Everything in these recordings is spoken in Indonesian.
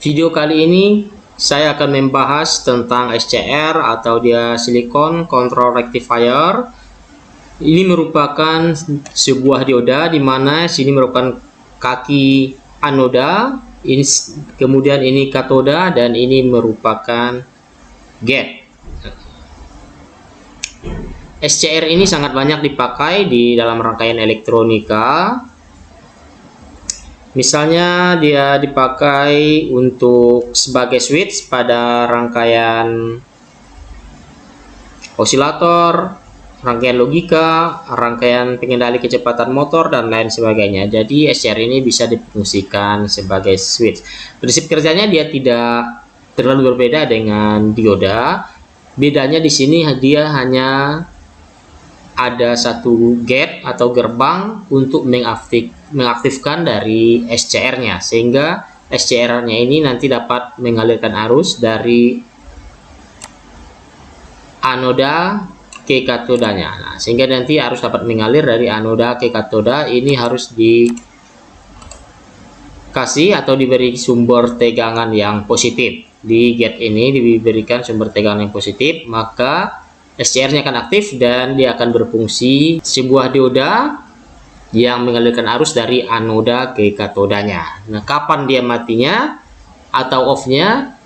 Video kali ini saya akan membahas tentang SCR atau dia Silicon Control Rectifier. Ini merupakan sebuah dioda di mana sini merupakan kaki anoda, ini kemudian ini katoda, dan ini merupakan gate. SCR ini sangat banyak dipakai di dalam rangkaian elektronika. Misalnya dia dipakai untuk sebagai switch pada rangkaian osilator, rangkaian logika, rangkaian pengendali kecepatan motor, dan lain sebagainya. Jadi SCR ini bisa difungsikan sebagai switch. Prinsip kerjanya dia tidak terlalu berbeda dengan dioda. Bedanya di sini dia hanya ada satu gate atau gerbang untuk mengaktifkan dari SCR-nya, sehingga SCR-nya ini nanti dapat mengalirkan arus dari anoda ke katodanya. Nah, sehingga nanti arus dapat mengalir dari anoda ke katoda. Ini harus dikasih atau diberi sumber tegangan yang positif. Di gate ini diberikan sumber tegangan yang positif, maka SCR-nya akan aktif dan dia akan berfungsi sebuah dioda yang mengalirkan arus dari anoda ke katodanya. Nah, kapan dia matinya atau off-nya?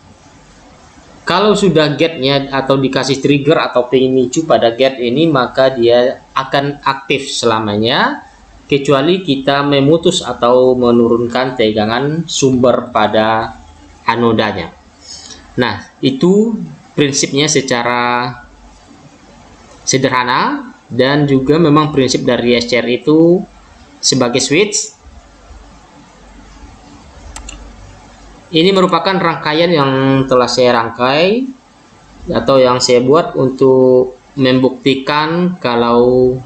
Kalau sudah gate-nya atau dikasih trigger atau pemicu pada gate ini, maka dia akan aktif selamanya, kecuali kita memutus atau menurunkan tegangan sumber pada anodanya. Nah, itu prinsipnya secara sederhana, dan juga memang prinsip dari SCR itu sebagai switch. Ini merupakan rangkaian yang telah saya rangkai atau yang saya buat untuk membuktikan kalau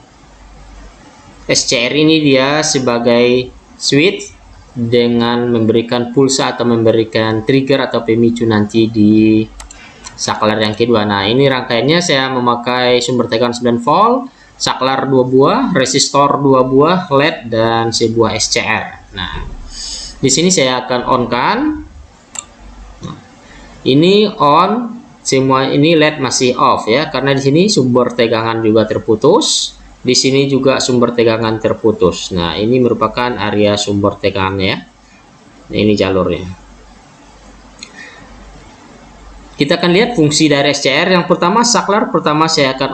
SCR ini dia sebagai switch dengan memberikan pulsa atau memberikan trigger atau pemicu nanti di saklar yang kedua. Nah, ini rangkaiannya saya memakai sumber tegangan 9 volt, saklar 2 buah, resistor 2 buah, LED, dan sebuah SCR. Nah, di sini saya akan on-kan. Ini on, semua ini LED masih off ya, karena di sini sumber tegangan juga terputus. Di sini juga sumber tegangan terputus. Nah, ini merupakan area sumber tegangannya ya. Nah, ini jalurnya. Kita akan lihat fungsi dari SCR. Yang pertama, saklar pertama saya akan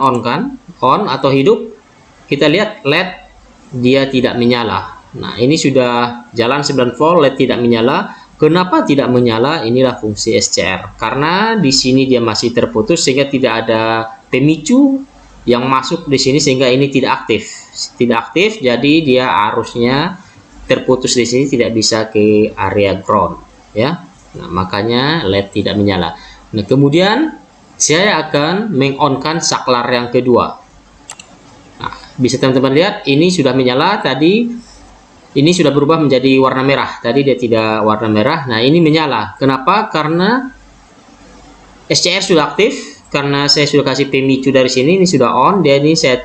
on atau hidup. Kita lihat LED dia tidak menyala. Nah, ini sudah jalan 9 volt, LED tidak menyala. Kenapa tidak menyala? Inilah fungsi SCR. Karena di sini dia masih terputus sehingga tidak ada pemicu yang masuk di sini, sehingga ini tidak aktif. Tidak aktif, jadi dia arusnya terputus di sini, tidak bisa ke area ground ya. Nah, makanya LED tidak menyala. Nah, kemudian saya akan meng-on-kan saklar yang kedua. Nah, bisa teman-teman lihat ini sudah menyala tadi. Ini sudah berubah menjadi warna merah. Tadi dia tidak warna merah. Nah, ini menyala. Kenapa? Karena SCR sudah aktif. Karena saya sudah kasih pemicu dari sini, ini sudah on. Dia ini saya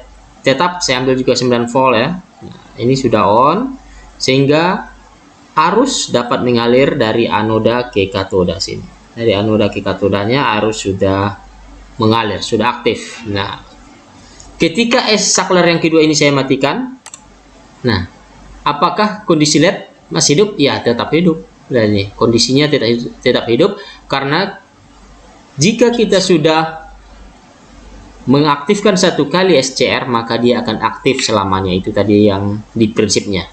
ambil juga 9 volt ya. Nah, ini sudah on, sehingga arus dapat mengalir dari anoda ke katoda sini. Dari anoda ke katodanya arus sudah mengalir, sudah aktif. Nah, ketika saklar yang kedua ini saya matikan, nah, apakah kondisi LED masih hidup? Ya, tetap hidup. Dan ini kondisinya tetap hidup, karena jika kita sudah mengaktifkan satu kali SCR, maka dia akan aktif selamanya. Itu tadi yang di prinsipnya.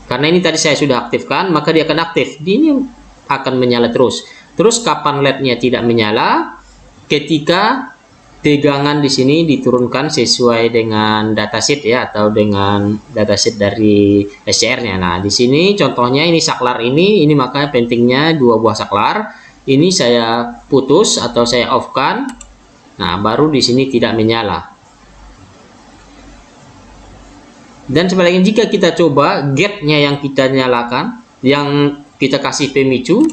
Karena ini tadi saya sudah aktifkan, maka dia akan aktif. Ini akan menyala terus. Terus kapan LED-nya tidak menyala? Ketika tegangan di sini diturunkan sesuai dengan datasheet ya, atau dengan datasheet dari SCR-nya. Nah, di sini contohnya ini saklar ini makanya pentingnya 2 buah saklar. Ini saya putus atau saya off-kan. Nah, baru di sini tidak menyala. Dan sebaliknya, jika kita coba gate-nya yang kita nyalakan, yang kita kasih pemicu,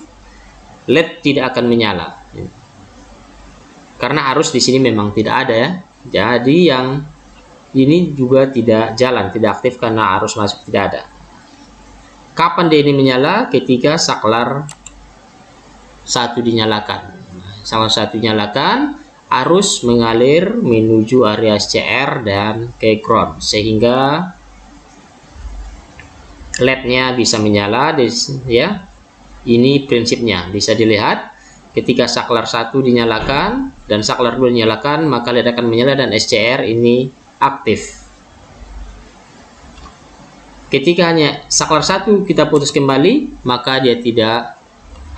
LED tidak akan menyala. Karena arus di sini memang tidak ada ya. Jadi yang ini juga tidak jalan, tidak aktif karena arus masuk tidak ada. Kapan dia ini menyala? Ketika saklar 1 dinyalakan. Saklar 1 dinyalakan, arus mengalir menuju area SCR dan ke ground sehingga LED-nya bisa menyala, ya. Ini prinsipnya, bisa dilihat ketika saklar 1 dinyalakan dan saklar 2 dinyalakan, maka LED akan menyala dan SCR ini aktif. Ketika hanya saklar 1 kita putus kembali, maka dia tidak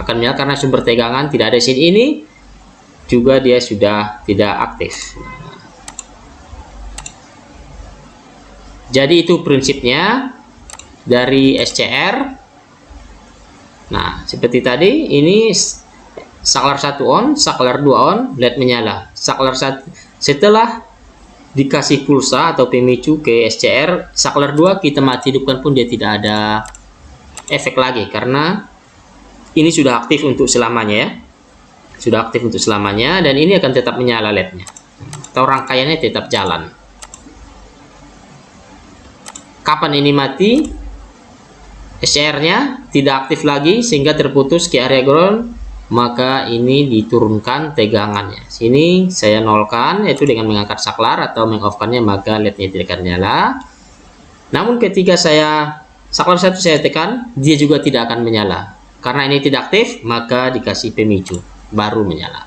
akan menyala karena sumber tegangan tidak ada di sini, ini juga dia sudah tidak aktif. Jadi itu prinsipnya dari SCR. Nah, seperti tadi, ini saklar 1 on, saklar 2 on, LED menyala. Saklar 1 setelah dikasih pulsa atau pemicu ke SCR, saklar 2 kita mati hidupkan pun dia tidak ada efek lagi karena ini sudah aktif untuk selamanya, ya. Sudah aktif untuk selamanya dan ini akan tetap menyala LED-nya atau rangkaiannya tetap jalan. Kapan ini mati? SCR-nya tidak aktif lagi sehingga terputus ke area ground, maka ini diturunkan tegangannya. Sini saya nolkan, yaitu dengan mengangkat saklar atau mengoff-kannya, maka LED-nya tidak akan nyala. Namun ketika saklar 1 saya tekan, dia juga tidak akan menyala. Karena ini tidak aktif, maka dikasih pemicu baru menyala.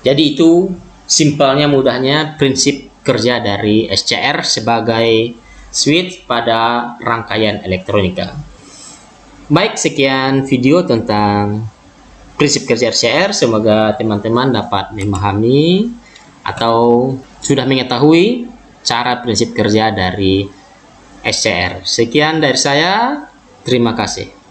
Jadi itu simpelnya, mudahnya prinsip kerja dari SCR sebagai switch pada rangkaian elektronika. Baik, sekian video tentang prinsip kerja SCR. Semoga teman-teman dapat memahami atau sudah mengetahui cara prinsip kerja dari SCR. Sekian dari saya, terima kasih.